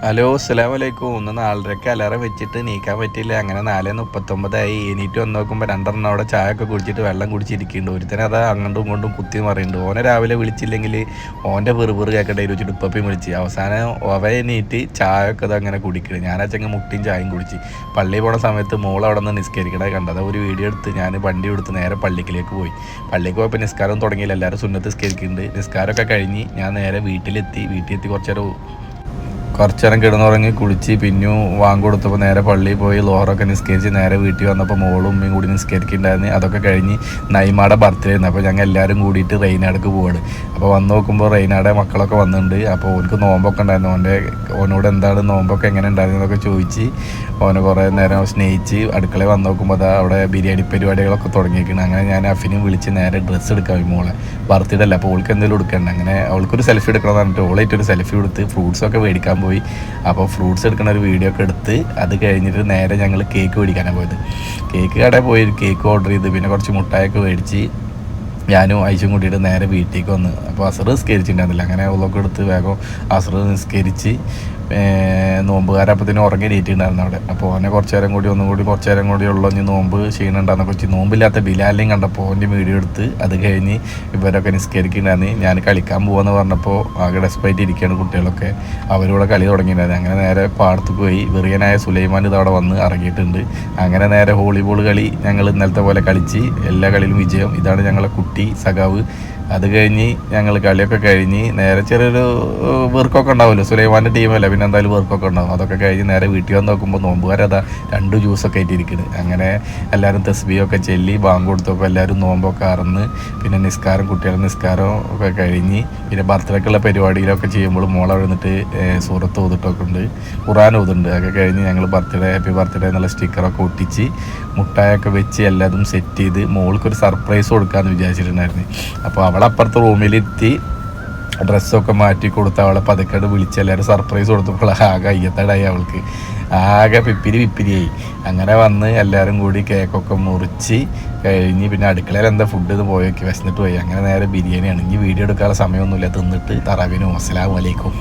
Hello അസ്സലാമു അലൈക്കും. ഒന്ന് 4:30 അലാറം വെച്ചിട്ട് നീക്കാൻ പറ്റില്ല. അങ്ങനെ 4:39 എണീറ്റ് വന്ന് നോക്കുമ്പോൾ രണ്ടെണ്ണം അവിടെ ചായ ഒക്കെ കുടിച്ചിട്ട് വെള്ളം കുടിച്ചിരിക്കുന്നുണ്ട്. ഒരുത്തനെ അതാ അങ്ങോട്ടും ഇങ്ങോട്ടും കുത്തി മറിയുന്നുണ്ട്. ഓനെ രാവിലെ വിളിച്ചില്ലെങ്കിൽ ഓൻ്റെ വെറുതെ കേൾക്കട്ടെ വെച്ചിട്ട് ഉപ്പപ്പയും വിളിച്ച് അവസാനം അവ എണീറ്റ് ചായ ഒക്കെ അത് അങ്ങനെ കുടിക്കുന്നത്. ഞാനച്ചങ്ങ് മുട്ടിയും ചായയും കുടിച്ച് പള്ളിയിൽ പോണ സമയത്ത് മോൾ അവിടെ നിന്ന് നിസ്കരിക്കണേ കണ്ടത്. ഒരു വീഡിയോ എടുത്ത് ഞാൻ വണ്ടി എടുത്ത് നേരെ പള്ളിക്കിലേക്ക് പോയി. പള്ളിക്ക് പോയപ്പോൾ നിസ്കാരം തുടങ്ങിയില്ല. എല്ലാവരും സുന്നത്ത് നിസ്കരിക്കുന്നുണ്ട്. നിസ്കാരമൊക്കെ കഴിഞ്ഞ് ഞാൻ നേരെ വീട്ടിലെത്തി കുറച്ച് നേരം കിടന്നുറങ്ങി കുളിച്ച് പിന്നെയും വാങ്ങ് കൊടുത്തപ്പോൾ നേരെ പള്ളിയിൽ പോയി ലോഹറൊക്കെ നിസ്കരിച്ച് നേരെ വീട്ടിൽ വന്നപ്പോൾ മോളും ഉമ്മയും കൂടി നിസ്കരിക്കുന്നുണ്ടായിരുന്നു. അതൊക്കെ കഴിഞ്ഞ് നൈമാടെ ബർത്ത്ഡേ ആയിരുന്നു. അപ്പോൾ ഞങ്ങൾ എല്ലാവരും കൂടിയിട്ട് റെയ്നാടക്ക് പോവാണ്. അപ്പോൾ വന്ന് നോക്കുമ്പോൾ റെയ്നാടെ മക്കളൊക്കെ വന്നിട്ടുണ്ട്. അപ്പോൾ ഓനക്ക് നോമ്പൊക്കെ ഉണ്ടായിരുന്നു. ഓനോട് എന്താണ് നോമ്പൊക്കെ എങ്ങനെ ഉണ്ടായിരുന്നു എന്നൊക്കെ ചോദിച്ച് ഓനെ കുറേ നേരം സ്നേഹിച്ച് അടുക്കളയിൽ വന്ന് നോക്കുമ്പോൾ അതാ അവിടെ ബിരിയാണി പരിപാടികളൊക്കെ തുടങ്ങിയിരിക്കണം. അങ്ങനെ ഞാൻ അഫിനും വിളിച്ച് നേരെ ഡ്രസ്സ് എടുക്കാൻ മോളെ ബർത്ത്ഡേ അല്ല അപ്പോൾ അവൾക്ക് എന്തെങ്കിലും എടുക്കണ്ട. അങ്ങനെ അവൾക്കൊരു സെൽഫി എടുക്കണമെന്ന് പറഞ്ഞിട്ട് ഓളായിട്ടൊരു സെൽഫി എടുത്ത് ഫ്രൂട്ട്സൊക്കെ മേടിക്കാൻ പോയി. അപ്പോൾ ഫ്രൂട്ട്സ് എടുക്കുന്ന ഒരു വീഡിയോ ഒക്കെ എടുത്ത് അത് കഴിഞ്ഞിട്ട് നേരെ ഞങ്ങൾ കേക്ക് മേടിക്കാനാണ് പോയത്. കേക്ക് കടയിൽ പോയി കേക്ക് ഓർഡർ ചെയ്ത് പിന്നെ കുറച്ച് മുട്ടായൊക്കെ മേടിച്ച് ഞാനും ഐശും കൂട്ടിയിട്ട് നേരെ വീട്ടിലേക്ക് വന്ന്. അപ്പോൾ അസർ നിസ്കരിച്ചിട്ടുണ്ടായിരുന്നില്ല. അങ്ങനെ അവളൊക്കെ എടുത്ത് വേഗം അസർ നിസ്കരിച്ച് നോമ്പുകാരപ്പത്തിന് ഉറങ്ങി നീറ്റിട്ടുണ്ടായിരുന്നു അവിടെ. അപ്പോൾ ഓനെ കുറച്ച് നേരം കൂടി ഉള്ളു നോമ്പ് ക്ഷീണുണ്ടാകുന്നൊക്കെ വെച്ച് നോമ്പില്ലാത്ത ബിലാലിനെയും കണ്ടപ്പോൾ ഓൻ്റെ വീഡിയോ എടുത്ത് അത് കഴിഞ്ഞ് ഇവരൊക്കെ നിസ്കരിക്കുന്നുണ്ടായിരുന്നു. ഞാൻ കളിക്കാൻ പോകാമെന്ന് പറഞ്ഞപ്പോൾ ആകെ ഡെസ്പായിട്ട് ഇരിക്കുകയാണ് കുട്ടികളൊക്കെ. അവരോടെ കളി തുടങ്ങിയിട്ടുണ്ടായിരുന്നു. അങ്ങനെ നേരെ പാടത്ത് പോയി വെറിയനായ സുലൈമാൻ ഇതവിടെ വന്ന് ഇറങ്ങിയിട്ടുണ്ട്. അങ്ങനെ നേരെ വോളിബോൾ കളി ഞങ്ങൾ ഇന്നലത്തെ പോലെ കളിച്ച് എല്ലാ കളിയിലും വിജയം. ഇതാണ് ഞങ്ങളെ കുട്ടി സഖാവ്. അത് കഴിഞ്ഞ് ഞങ്ങൾ കളിയൊക്കെ കഴിഞ്ഞ് നേരെ ചെറിയൊരു വർക്കൊക്കെ ഉണ്ടാവുമല്ലോ, സുലൈമാൻ്റെ ടീമല്ല പിന്നെ എന്തായാലും വർക്കൊക്കെ ഉണ്ടാവും. അതൊക്കെ കഴിഞ്ഞ് നേരെ വീട്ടിൽ വന്ന് നോക്കുമ്പോൾ നോമ്പുകാരതാ 2 ജ്യൂസൊക്കെ ആയിട്ടിരിക്കുന്നത്. അങ്ങനെ എല്ലാവരും തസ്ബീഹൊക്കെ ചൊല്ലി ബാങ്ക് കൊടുത്തപ്പോൾ എല്ലാവരും നോമ്പൊക്കെ അറന്ന് പിന്നെ നിസ്കാരം കുട്ടികളുടെ നിസ്കാരം ഒക്കെ കഴിഞ്ഞ് പിന്നെ ബർത്ത്ഡേക്കുള്ള പരിപാടിയിലൊക്കെ ചെയ്യുമ്പോൾ മോളെ വന്നിട്ട് സൂറത്ത് ഓതിട്ടൊക്കെ ഉണ്ട്, ഖുർആൻ ഓതുന്നുണ്ട്. അതൊക്കെ കഴിഞ്ഞ് ഞങ്ങൾ ഹാപ്പി ബർത്ത്ഡേ എന്നുള്ള സ്റ്റിക്കറൊക്കെ ഒട്ടിച്ച് മുട്ടായൊക്കെ വെച്ച് എല്ലാതും സെറ്റ് ചെയ്ത് മോൾക്കൊരു സർപ്രൈസ് കൊടുക്കാമെന്ന് വിചാരിച്ചിട്ടുണ്ടായിരുന്നു. അപ്പോൾ അവളപ്പുറത്ത് റൂമിലെത്തി ഡ്രസ്സൊക്കെ മാറ്റി കൊടുത്ത് അവളെ പതുക്കെ വിളിച്ച് എല്ലാവരും സർപ്രൈസ് കൊടുത്തപ്പോൾ ആകെ അയ്യത്തടായി. അവൾക്ക് ആകെ പിപ്പിരിയായി. അങ്ങനെ വന്ന് എല്ലാവരും കൂടി കേക്കൊക്കെ മുറിച്ച് കഴിഞ്ഞ് പിന്നെ അടുക്കളയിൽ എന്താ ഫുഡ് ഇത് പോയൊക്കെ വിശന്നിട്ട് പോയി. അങ്ങനെ നേരെ ബിരിയാണിയാണ്. ഇനി വീഡിയോ എടുക്കാനുള്ള സമയമൊന്നുമില്ല. തിന്നിട്ട് തറാവിനും അസ്സലാമു അലൈക്കും.